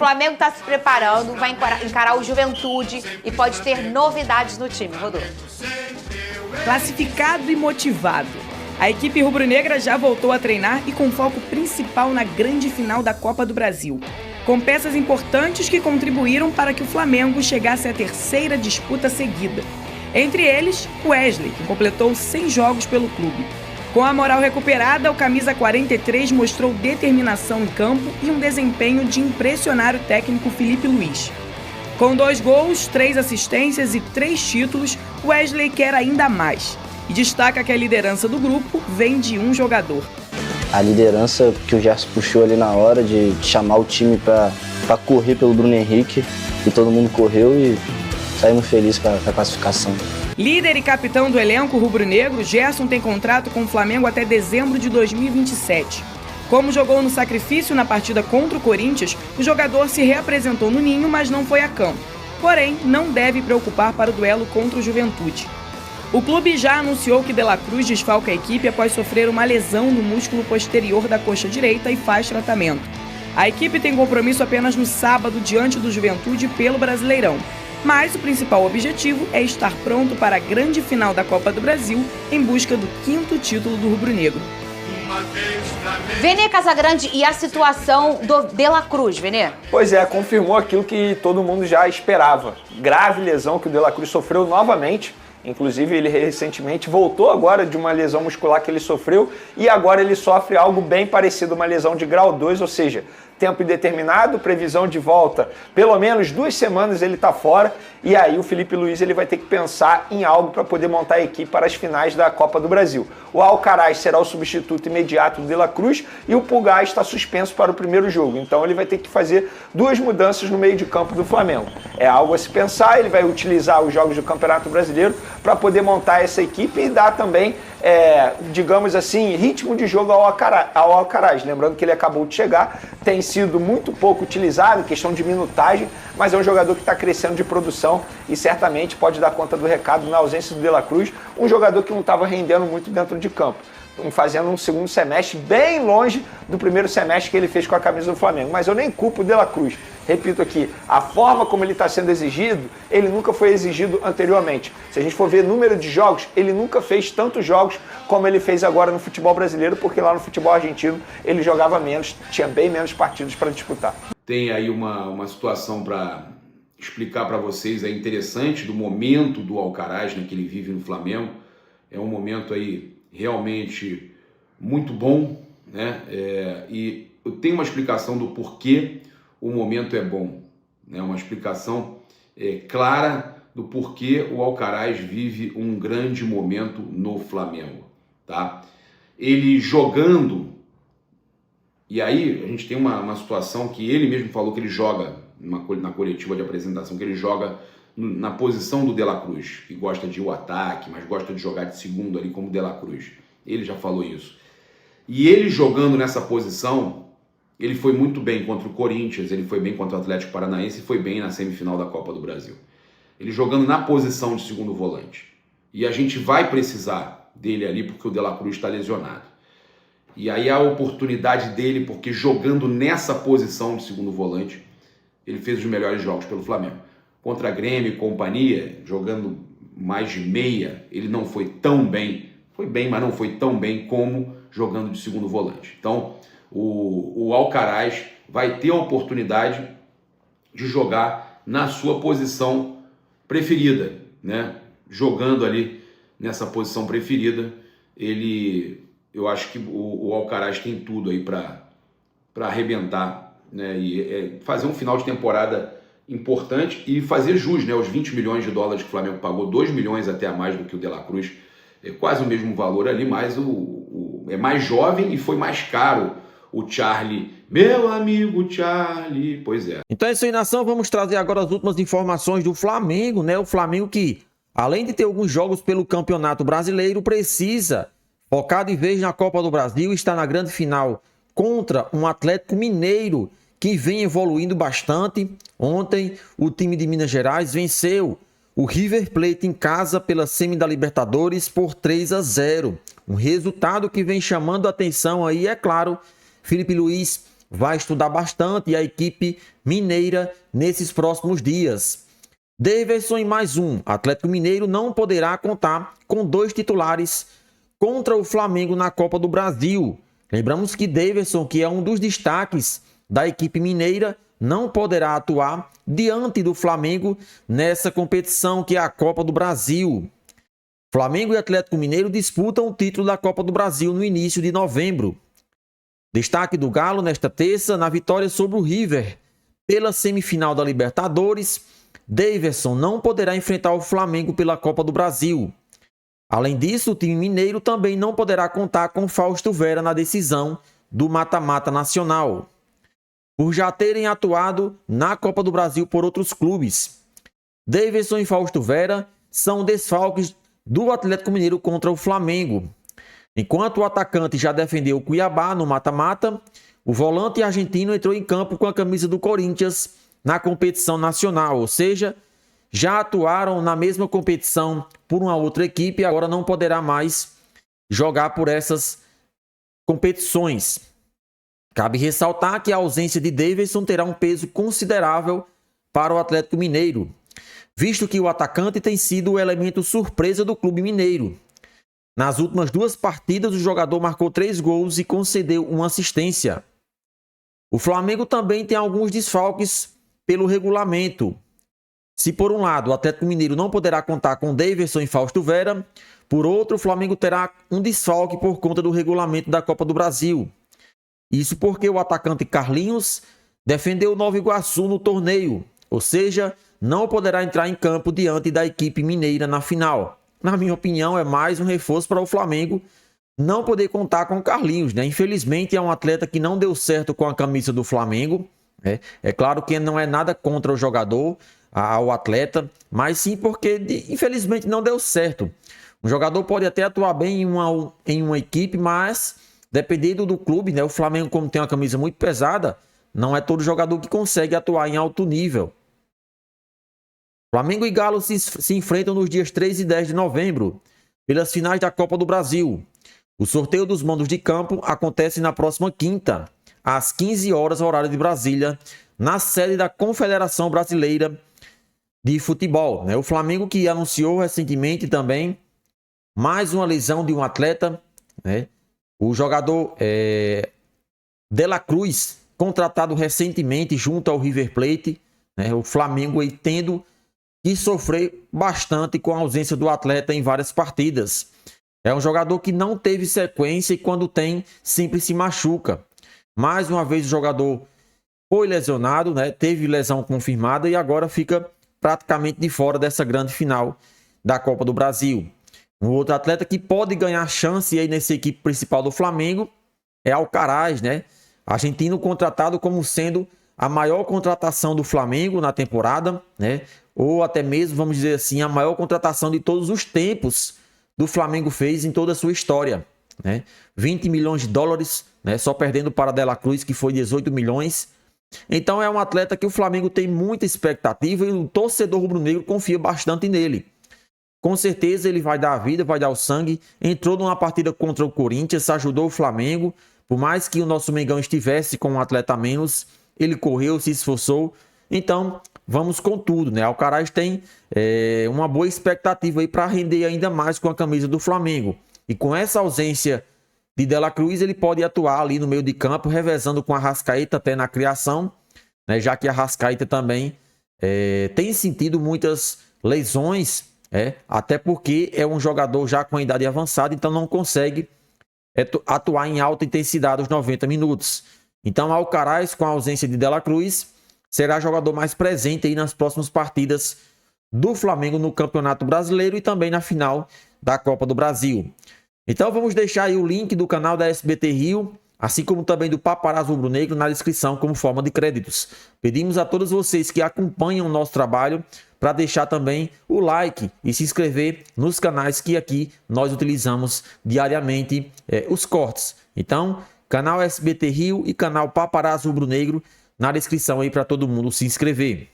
Flamengo está se preparando, vai encarar o Juventude e pode ter novidades no time, Rodolfo. Classificado e motivado, a equipe rubro-negra já voltou a treinar e com foco principal na grande final da Copa do Brasil, com peças importantes que contribuíram para que o Flamengo chegasse à terceira disputa seguida. Entre eles, Wesley, que completou 100 jogos pelo clube. Com a moral recuperada, o camisa 43 mostrou determinação em campo e um desempenho de impressionar o técnico Felipe Luiz. Com 2 gols, 3 assistências e 3 títulos, Wesley quer ainda mais. E destaca que a liderança do grupo vem de um jogador. A liderança que o Gerson puxou ali na hora de chamar o time para correr pelo Bruno Henrique, e todo mundo correu e saímos felizes com a classificação. Líder e capitão do elenco rubro-negro, Gerson tem contrato com o Flamengo até dezembro de 2027. Como jogou no sacrifício na partida contra o Corinthians, o jogador se reapresentou no Ninho, mas não foi a campo. Porém, não deve preocupar para o duelo contra o Juventude. O clube já anunciou que De La Cruz desfalca a equipe após sofrer uma lesão no músculo posterior da coxa direita e faz tratamento. A equipe tem compromisso apenas no sábado diante do Juventude pelo Brasileirão. Mas o principal objetivo é estar pronto para a grande final da Copa do Brasil em busca do 5º título do rubro-negro. Vene Casagrande, e a situação do De La Cruz, Vene? Pois é, confirmou aquilo que todo mundo já esperava. Grave lesão que o De La Cruz sofreu novamente. Inclusive, ele recentemente voltou agora de uma lesão muscular que ele sofreu e agora ele sofre algo bem parecido, uma lesão de grau 2, ou seja, tempo indeterminado, previsão de volta, pelo menos 2 semanas ele está fora, e aí o Felipe Luiz ele vai ter que pensar em algo para poder montar a equipe para as finais da Copa do Brasil. O Alcaraz será o substituto imediato do De La Cruz e o Pulgar está suspenso para o primeiro jogo, então ele vai ter que fazer 2 mudanças no meio de campo do Flamengo. É algo a se pensar, ele vai utilizar os jogos do Campeonato Brasileiro para poder montar essa equipe e dar também, digamos assim, ritmo de jogo ao Alcaraz. Lembrando que ele acabou de chegar, tem sido muito pouco utilizado em questão de minutagem, mas é um jogador que está crescendo de produção e certamente pode dar conta do recado na ausência do De La Cruz, um jogador que não estava rendendo muito dentro de campo, fazendo um segundo semestre bem longe do primeiro semestre que ele fez com a camisa do Flamengo. Mas eu nem culpo o De La Cruz. Repito aqui, a forma como ele está sendo exigido, ele nunca foi exigido anteriormente. Se a gente for ver número de jogos, ele nunca fez tantos jogos como ele fez agora no futebol brasileiro, porque lá no futebol argentino ele jogava menos, tinha bem menos partidos para disputar. Tem aí uma situação para explicar para vocês, é interessante, do momento do Alcaraz, né, que ele vive no Flamengo. É um momento aí realmente muito bom, né? E eu tenho uma explicação do porquê o momento é bom, né? Uma explicação clara do porquê o Alcaraz vive um grande momento no Flamengo, tá? Ele jogando, e aí a gente tem uma situação que ele mesmo falou que ele joga na coletiva de apresentação, que ele joga na posição do De La Cruz, que gosta de ir ao ataque, mas gosta de jogar de segundo ali como De La Cruz. Ele já falou isso. E ele jogando nessa posição, ele foi muito bem contra o Corinthians, ele foi bem contra o Atlético Paranaense e foi bem na semifinal da Copa do Brasil. Ele jogando na posição de segundo volante. E a gente vai precisar dele ali porque o De La Cruz está lesionado. E aí a oportunidade dele, porque jogando nessa posição de segundo volante, ele fez os melhores jogos pelo Flamengo. Contra a Grêmio e companhia, jogando mais de meia, ele não foi tão bem. Foi bem, mas não foi tão bem como jogando de segundo volante. Então, o Alcaraz vai ter a oportunidade de jogar na sua posição preferida, né? Jogando ali nessa posição preferida, eu acho que o Alcaraz tem tudo aí para arrebentar, né? E fazer um final de temporada importante e fazer jus, né? Os 20 milhões de dólares que o Flamengo pagou, 2 milhões até a mais do que o De La Cruz, é quase o mesmo valor ali, mas é mais jovem e foi mais caro o Charlie, meu amigo Charlie, pois é. Então é isso aí, nação, vamos trazer agora as últimas informações do Flamengo, né? O Flamengo que, além de ter alguns jogos pelo Campeonato Brasileiro, precisa, focado em vez na Copa do Brasil, está na grande final contra um Atlético Mineiro que vem evoluindo bastante. Ontem, o time de Minas Gerais venceu o River Plate em casa pela semi da Libertadores por 3-0. Um resultado que vem chamando a atenção aí, é claro. Felipe Luiz vai estudar bastante a equipe mineira nesses próximos dias. Daverson e mais um. Atlético Mineiro não poderá contar com 2 titulares contra o Flamengo na Copa do Brasil. Lembramos que Daverson, que é um dos destaques da equipe mineira, não poderá atuar diante do Flamengo nessa competição que é a Copa do Brasil. Flamengo e Atlético Mineiro disputam o título da Copa do Brasil no início de novembro. Destaque do Galo nesta terça na vitória sobre o River pela semifinal da Libertadores. Daverson não poderá enfrentar o Flamengo pela Copa do Brasil. Além disso, o time mineiro também não poderá contar com Fausto Vera na decisão do mata-mata nacional, por já terem atuado na Copa do Brasil por outros clubes. Daverson e Fausto Vera são desfalques do Atlético Mineiro contra o Flamengo. Enquanto o atacante já defendeu o Cuiabá no mata-mata, o volante argentino entrou em campo com a camisa do Corinthians na competição nacional, ou seja, já atuaram na mesma competição por uma outra equipe e agora não poderá mais jogar por essas competições. Cabe ressaltar que a ausência de Daverson terá um peso considerável para o Atlético Mineiro, visto que o atacante tem sido o elemento surpresa do clube mineiro. Nas últimas 2 partidas, o jogador marcou 3 gols e concedeu uma assistência. O Flamengo também tem alguns desfalques pelo regulamento. Se por um lado o Atlético Mineiro não poderá contar com Daverson e Fausto Vera, por outro o Flamengo terá um desfalque por conta do regulamento da Copa do Brasil. Isso porque o atacante Carlinhos defendeu o Nova Iguaçu no torneio, ou seja, não poderá entrar em campo diante da equipe mineira na final. Na minha opinião, é mais um reforço para o Flamengo não poder contar com o Carlinhos, né? Infelizmente, é um atleta que não deu certo com a camisa do Flamengo. É claro que não é nada contra o jogador, ao atleta, mas sim porque, infelizmente, não deu certo. Um jogador pode até atuar bem em uma equipe, mas dependendo do clube, né? O Flamengo, como tem uma camisa muito pesada, não é todo jogador que consegue atuar em alto nível. Flamengo e Galo se enfrentam nos dias 3 e 10 de novembro, pelas finais da Copa do Brasil. O sorteio dos mandos de campo acontece na próxima quinta, às 15 horas, horário de Brasília, na sede da Confederação Brasileira de Futebol. O Flamengo que anunciou recentemente também mais uma lesão de um atleta, o jogador De La Cruz, contratado recentemente junto ao River Plate. O Flamengo aí tendo que sofrer bastante com a ausência do atleta em várias partidas. É um jogador que não teve sequência e quando tem, sempre se machuca. Mais uma vez o jogador foi lesionado, teve lesão confirmada e agora fica praticamente de fora dessa grande final da Copa do Brasil. Um outro atleta que pode ganhar chance aí nessa equipe principal do Flamengo é Alcaraz, argentino contratado como sendo a maior contratação do Flamengo na temporada, ou até mesmo, vamos dizer assim, a maior contratação de todos os tempos do Flamengo fez em toda a sua história. 20 milhões de dólares, só perdendo para De La Cruz, que foi 18 milhões. Então é um atleta que o Flamengo tem muita expectativa e o torcedor rubro-negro confia bastante nele. Com certeza ele vai dar a vida, vai dar o sangue. Entrou numa partida contra o Corinthians, ajudou o Flamengo. Por mais que o nosso Mengão estivesse com um atleta a menos, ele correu, se esforçou. Então, vamos com tudo, Alcaraz tem uma boa expectativa aí para render ainda mais com a camisa do Flamengo. E com essa ausência de De La Cruz, ele pode atuar ali no meio de campo, revezando com a Arrascaeta até na criação, já que a Arrascaeta também tem sentido muitas lesões, até porque é um jogador já com a idade avançada, então não consegue atuar em alta intensidade os 90 minutos. Então, Alcaraz, com a ausência de De La Cruz, será jogador mais presente aí nas próximas partidas do Flamengo no Campeonato Brasileiro e também na final da Copa do Brasil. Então vamos deixar aí o link do canal da SBT Rio, assim como também do Paparazzo Rubro-Negro na descrição como forma de créditos. Pedimos a todos vocês que acompanham o nosso trabalho para deixar também o like e se inscrever nos canais que aqui nós utilizamos diariamente os cortes. Então, canal SBT Rio e canal Paparazzo Rubro-Negro na descrição aí para todo mundo se inscrever.